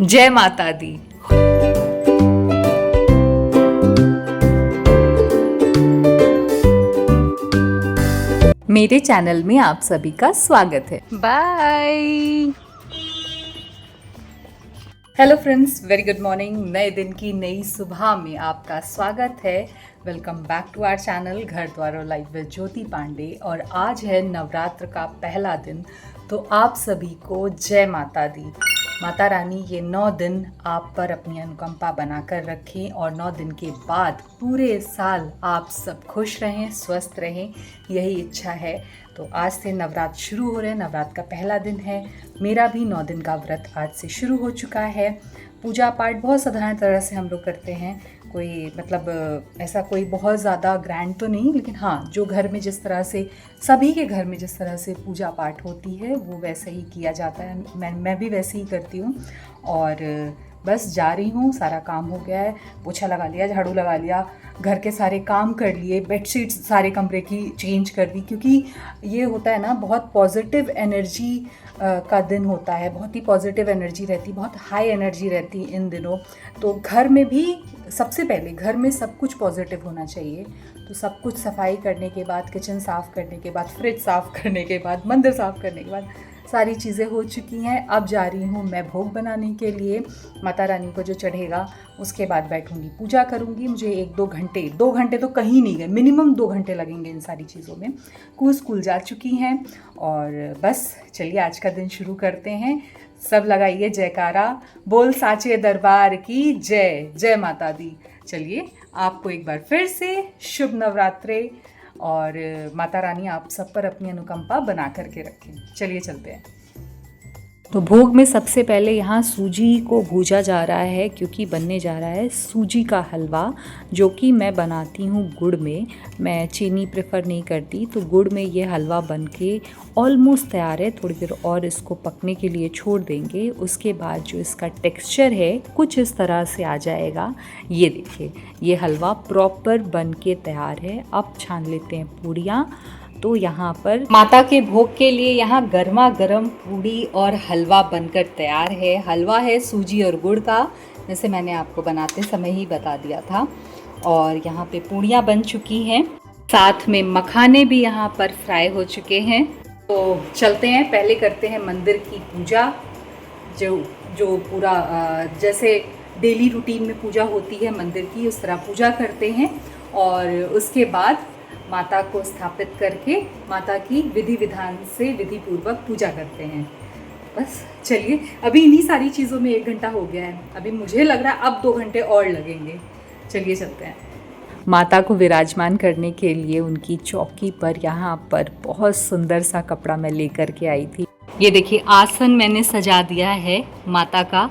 जय माता दी। मेरे चैनल में आप सभी का स्वागत है। Bye. Hello friends, very good morning. नए दिन की नई सुबह में आपका स्वागत है। Welcome back to our channel Ghar Dwar और लाइफ विद ज्योति पांडे। और आज है नवरात्र का पहला दिन, तो आप सभी को जय माता दी। माता रानी ये 9 दिन आप पर अपनी अनुकंपा बनाकर रखें और 9 दिन के बाद पूरे साल आप सब खुश रहें, स्वस्थ रहें, यही इच्छा है। तो आज से नवरात्र शुरू हो रहे हैं, नवरात्र का पहला दिन है। मेरा भी 9 दिन का व्रत आज से शुरू हो चुका है। पूजा पाठ बहुत साधारण तरह से हम लोग करते हैं, कोई ऐसा कोई बहुत ज़्यादा ग्रैंड तो नहीं, लेकिन हाँ, जो घर में जिस तरह से सभी के घर में जिस तरह से पूजा पाठ होती है वो वैसे ही किया जाता है। मैं भी वैसे ही करती हूँ। और बस जा रही हूँ, सारा काम हो गया है, पोछा लगा लिया, झाड़ू लगा लिया, घर के सारे काम कर लिए, बेडशीट्स सारे कमरे की चेंज कर दी, क्योंकि ये होता है ना, बहुत पॉजिटिव एनर्जी का दिन होता है, बहुत ही पॉजिटिव एनर्जी रहती, बहुत हाई एनर्जी रहती इन दिनों। तो घर में भी सबसे पहले घर में सब कुछ पॉजिटिव होना चाहिए। तो सब कुछ सफाई करने के बाद, किचन साफ़ करने के बाद, फ्रिज साफ़ करने के बाद, मंदिर साफ़ करने के बाद सारी चीज़ें हो चुकी हैं। अब जा रही हूँ मैं भोग बनाने के लिए, माता रानी को जो चढ़ेगा, उसके बाद बैठूंगी, पूजा करूँगी। मुझे 2 घंटे तो कहीं नहीं गए, मिनिमम 2 घंटे लगेंगे इन सारी चीज़ों में। स्कूल जा चुकी हैं और बस चलिए आज का दिन शुरू करते हैं। सब लगाइए जयकारा, बोल साचे दरबार की जय, जय माता दी। चलिए आपको एक बार फिर से शुभ नवरात्रे, और माता रानी आप सब पर अपनी अनुकंपा बना करके रखें। चलिए चलते हैं। तो भोग में सबसे पहले यहाँ सूजी को भूजा जा रहा है, क्योंकि बनने जा रहा है सूजी का हलवा, जो कि मैं बनाती हूँ गुड़ में। मैं चीनी प्रेफर नहीं करती, तो गुड़ में ये हलवा बन के ऑलमोस्ट तैयार है। थोड़ी देर और इसको पकने के लिए छोड़ देंगे। उसके बाद जो इसका टेक्सचर है कुछ इस तरह से आ जाएगा। ये देखिए, ये हलवा प्रॉपर बन के तैयार है। अब छान लेते हैं पूड़ियाँ। तो यहाँ पर माता के भोग के लिए यहाँ गर्मा गर्म पूड़ी और हलवा बनकर तैयार है। हलवा है सूजी और गुड़ का, जैसे मैंने आपको बनाते समय ही बता दिया था। और यहाँ पे पूड़ियाँ बन चुकी हैं, साथ में मखाने भी यहाँ पर फ्राई हो चुके हैं। तो चलते हैं, पहले करते हैं मंदिर की पूजा। जो पूरा जैसे डेली रूटीन में पूजा होती है मंदिर की, उस तरह पूजा करते हैं। और उसके बाद माता को स्थापित करके माता की विधि विधान से विधि पूर्वक पूजा करते हैं। बस चलिए, अभी इन्हीं सारी चीज़ों में 1 घंटा हो गया है। अभी मुझे लग रहा है अब 2 घंटे और लगेंगे। चलिए चलते हैं। माता को विराजमान करने के लिए उनकी चौकी पर यहाँ पर बहुत सुंदर सा कपड़ा मैं लेकर के आई थी। ये देखिए, आसन मैंने सजा दिया है माता का।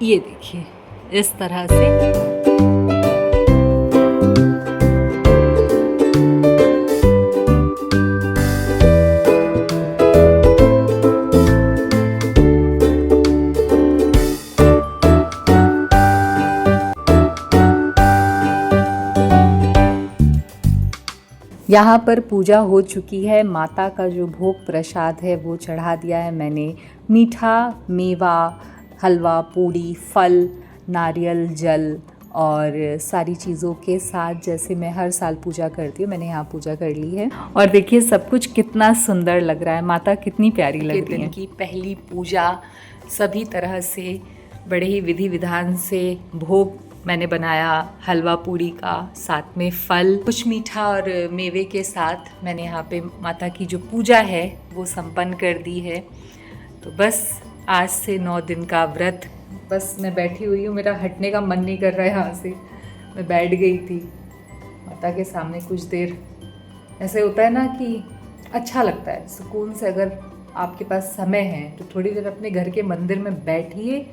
ये देखिए इस तरह से। यहाँ पर पूजा हो चुकी है। माता का जो भोग प्रसाद है वो चढ़ा दिया है मैंने। मीठा, मेवा, हलवा, पूड़ी, फल, नारियल, जल और सारी चीज़ों के साथ, जैसे मैं हर साल पूजा करती हूँ, मैंने यहाँ पूजा कर ली है। और देखिए सब कुछ कितना सुंदर लग रहा है, माता कितनी प्यारी लग रही है। दिन की पहली पूजा सभी तरह से बड़े ही विधि विधान से भोग मैंने बनाया, हलवा पूड़ी का, साथ में फल, कुछ मीठा और मेवे के साथ मैंने यहाँ पे माता की जो पूजा है वो संपन्न कर दी है। तो बस आज से 9 दिन का व्रत। बस मैं बैठी हुई हूँ, मेरा हटने का मन नहीं कर रहा है यहाँ से। मैं बैठ गई थी माता के सामने कुछ देर। ऐसे होता है ना कि अच्छा लगता है सुकून से। अगर आपके पास समय है तो थोड़ी देर अपने घर के मंदिर में बैठिए,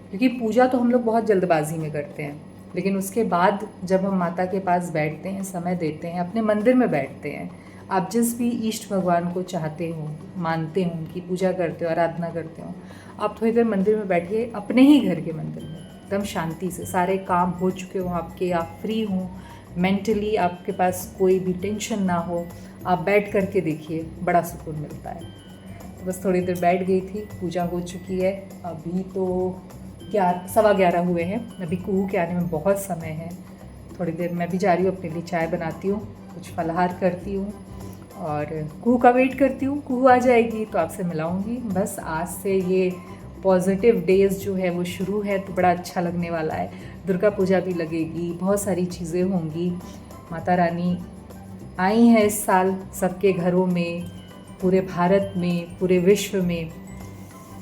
क्योंकि पूजा तो हम लोग बहुत जल्दबाजी में करते हैं, लेकिन उसके बाद जब हम माता के पास बैठते हैं, समय देते हैं, अपने मंदिर में बैठते हैं, आप जिस भी इष्ट भगवान को चाहते हो, मानते हो, उनकी पूजा करते हो, आराधना करते हो, आप थोड़ी देर मंदिर में बैठिए, अपने ही घर के मंदिर में, एकदम शांति से। सारे काम हो चुके हो आपके, आप फ्री हो, मेंटली आपके पास कोई भी टेंशन ना हो, आप बैठ करके देखिए, बड़ा सुकून मिलता है। बस थोड़ी देर बैठ गई थी, पूजा हो चुकी है। अभी तो 11:15 हुए हैं। अभी कुहू के आने में बहुत समय है। थोड़ी देर मैं भी जा रही हूँ, अपने लिए चाय बनाती हूँ, कुछ फलाहार करती हूँ और कुहू का वेट करती हूँ। कुहू आ जाएगी तो आपसे मिलाऊंगी। बस आज से ये पॉजिटिव डेज़ जो है वो शुरू है, तो बड़ा अच्छा लगने वाला है। दुर्गा पूजा भी लगेगी, बहुत सारी चीज़ें होंगी। माता रानी आई हैं इस साल सबके घरों में, पूरे भारत में, पूरे विश्व में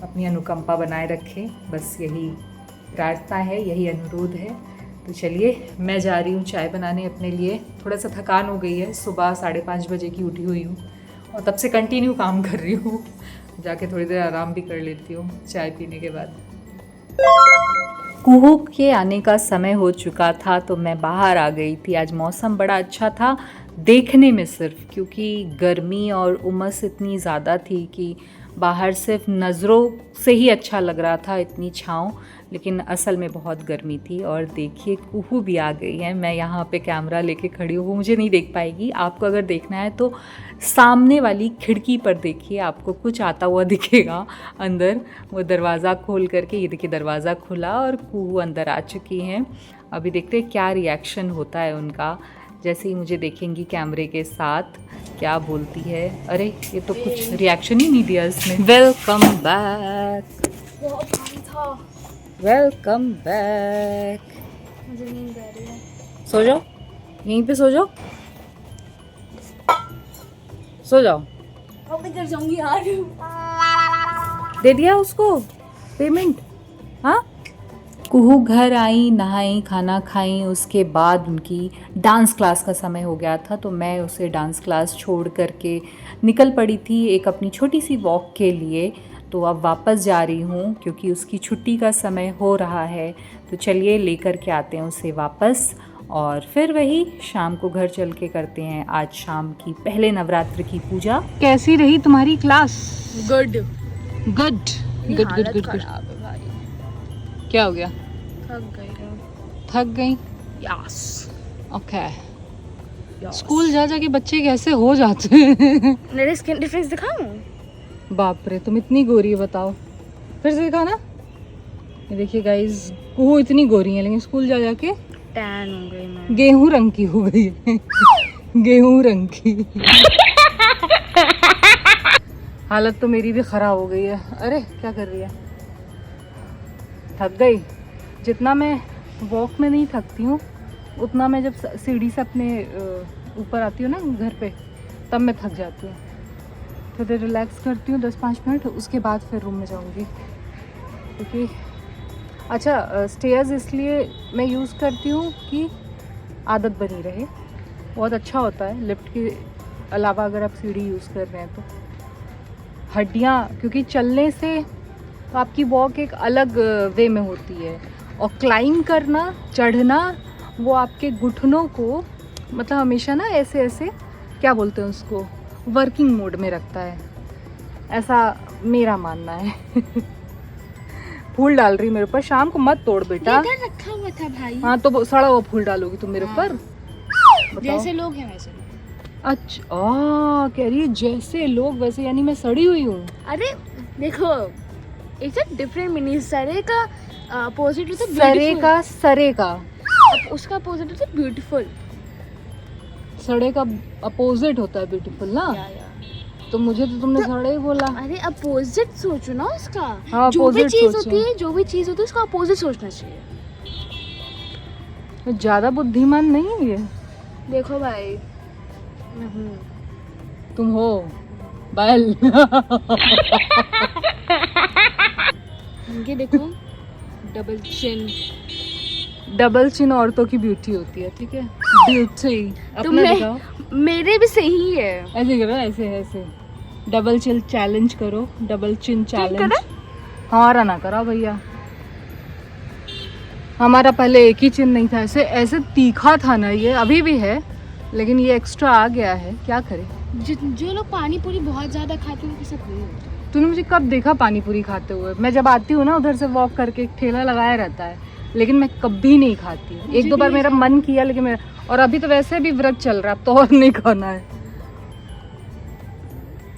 अपनी अनुकंपा बनाए रखें। बस यही प्रार्थना है, यही अनुरोध है। तो चलिए मैं जा रही हूँ चाय बनाने अपने लिए। थोड़ा सा थकान हो गई है, सुबह 5:30 बजे की उठी हुई हूँ और तब से कंटिन्यू काम कर रही हूँ। जाके थोड़ी देर आराम भी कर लेती हूँ चाय पीने के बाद। कुहू के आने का समय हो चुका था तो मैं बाहर आ गई थी। आज मौसम बड़ा अच्छा था देखने में सिर्फ, क्योंकि गर्मी और उमस इतनी ज़्यादा थी कि बाहर सिर्फ नज़रों से ही अच्छा लग रहा था, इतनी छाँव, लेकिन असल में बहुत गर्मी थी। और देखिए कुहू भी आ गई है। मैं यहाँ पे कैमरा लेके खड़ी हूँ, वो मुझे नहीं देख पाएगी। आपको अगर देखना है तो सामने वाली खिड़की पर देखिए, आपको कुछ आता हुआ दिखेगा अंदर। वो दरवाज़ा खोल करके, ये देखिए दरवाज़ा खुला और कुहू अंदर आ चुकी हैं। अभी देखते हैं क्या रिएक्शन होता है उनका जैसे ही मुझे देखेंगी कैमरे के साथ, क्या बोलती है। अरे ये तो कुछ रिएक्शन ही नहीं दिया इसने। Welcome back, welcome back. मुझे नींद आ रही है। सो जाओ, यहीं पे सो जाओ, सो जाओ। अब मैं घर जाऊंगी यार। दे दिया उसको पेमेंट? हाँ। कुहू घर आई, नहाई, खाना खाई, उसके बाद उनकी डांस क्लास का समय हो गया था तो मैं उसे डांस क्लास छोड़ करके निकल पड़ी थी एक अपनी छोटी सी वॉक के लिए। तो अब वापस जा रही हूँ क्योंकि उसकी छुट्टी का समय हो रहा है। तो चलिए लेकर के आते हैं उसे वापस और फिर वही शाम को घर चल के करते हैं आज शाम की पहले नवरात्र की पूजा। कैसी रही तुम्हारी class? Good good good good good good. क्या हो गया? थक गई? यस। ओके। स्कूल जा जाके बच्चे कैसे हो जाते हैं? मेरे स्किन डिफरेंस दिखाऊं? बाप रे, तुम इतनी गोरी है, बताओ। फिर से दिखा ना। ये देखिए गाइस, वो इतनी गोरी है लेकिन स्कूल जा जाके टैन हो गई मैं। गेहूं रंग की हो गई है। गेहूं रंग की। हालत तो मेरी भी खराब हो गई है। अरे क्या कर रही है? थक गई। जितना मैं वॉक में नहीं थकती हूँ उतना मैं जब सीढ़ी से अपने ऊपर आती हूँ ना घर पे, तब मैं थक जाती हूँ। थोड़ी देर रिलैक्स करती हूँ 10-5 मिनट, उसके बाद फिर रूम में जाऊँगी। क्योंकि अच्छा, स्टेयर्स इसलिए मैं यूज़ करती हूँ कि आदत बनी रहे। बहुत अच्छा होता है लिफ्ट के अलावा अगर आप सीढ़ी यूज़ कर रहे हैं तो। हड्डियाँ, क्योंकि चलने से तो आपकी वॉक एक अलग वे में होती है और क्लाइंब करना, चढ़ना, वो आपके घुटनों को मतलब हमेशा ना ऐसे ऐसे क्या बोलते हैं उसको, वर्किंग मोड में रखता है, ऐसा मेरा मानना है। फूल डाल रही मेरे ऊपर। शाम को मत तोड़ बेटा। इधर रखा हुआ था भाई। हाँ तो सड़ा हुआ फूल डालोगी तुम मेरे ऊपर? जैसे लोग हैं वैसे लोग। अच्छा, कह रही है जैसे लोग वैसे, यानी मैं सड़ी हुई हूँ? अरे देखो, इट्स अ डिफरेंट मीनिंग। सरे का अपोजिट होता है सरे का, सरे का, उसका अपोजिट होता है ब्यूटीफुल। सड़े का अपोजिट होता है ब्यूटीफुल ना? तो मुझे तो तुमने सड़े ही बोला। अरे अपोजिट सोचो ना उसका। हाँ, जो भी opposite चीज सोचो। होती है, जो भी चीज होती है उसका अपोजिट सोचना चाहिए। तो ज्यादा बुद्धिमान नहीं है ये? देखो भाई, मैं हूँ। तुम हो बैल। ये देखो, डबल चिन। डबल चिन औरतों की ब्यूटी होती है, ठीक है? ब्यूटी अपना तुमने दिखाओ। मेरे भी सही है। ऐसे करो, ऐसे ऐसे डबल चिन चैलेंज करो, डबल चिन चैलेंज। करा? हमारा ना करा भैया, हमारा पहले एक ही चिन नहीं था। ऐसे ऐसे तीखा था ना ये, अभी भी है लेकिन ये एक्स्ट्रा आ गया है, क्या करें। जो लोग पानी पूरी बहुत ज्यादा खाते हैं वो सब नहीं होता। तूने मुझे कब देखा पानी पूरी खाते हुए? मैं जब आती हूँ ना उधर से वॉक करके, एक ठेला लगाया रहता है, लेकिन मैं कभी नहीं खाती। एक दो बार मेरा मन किया लेकिन मेरा, और अभी तो वैसे भी व्रत चल रहा है, अब तो और नहीं खाना है।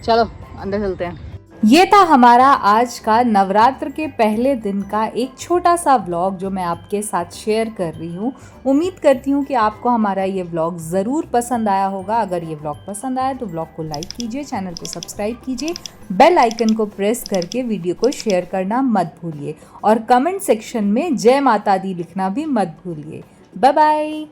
चलो अंदर चलते हैं। ये था हमारा आज का नवरात्र के पहले दिन का एक छोटा सा व्लॉग जो मैं आपके साथ शेयर कर रही हूँ। उम्मीद करती हूँ कि आपको हमारा ये व्लॉग ज़रूर पसंद आया होगा। अगर ये व्लॉग पसंद आया तो व्लॉग को लाइक कीजिए, चैनल को सब्सक्राइब कीजिए, बेल आइकन को प्रेस करके वीडियो को शेयर करना मत भूलिए और कमेंट सेक्शन में जय माता दी लिखना भी मत भूलिए। Bye bye.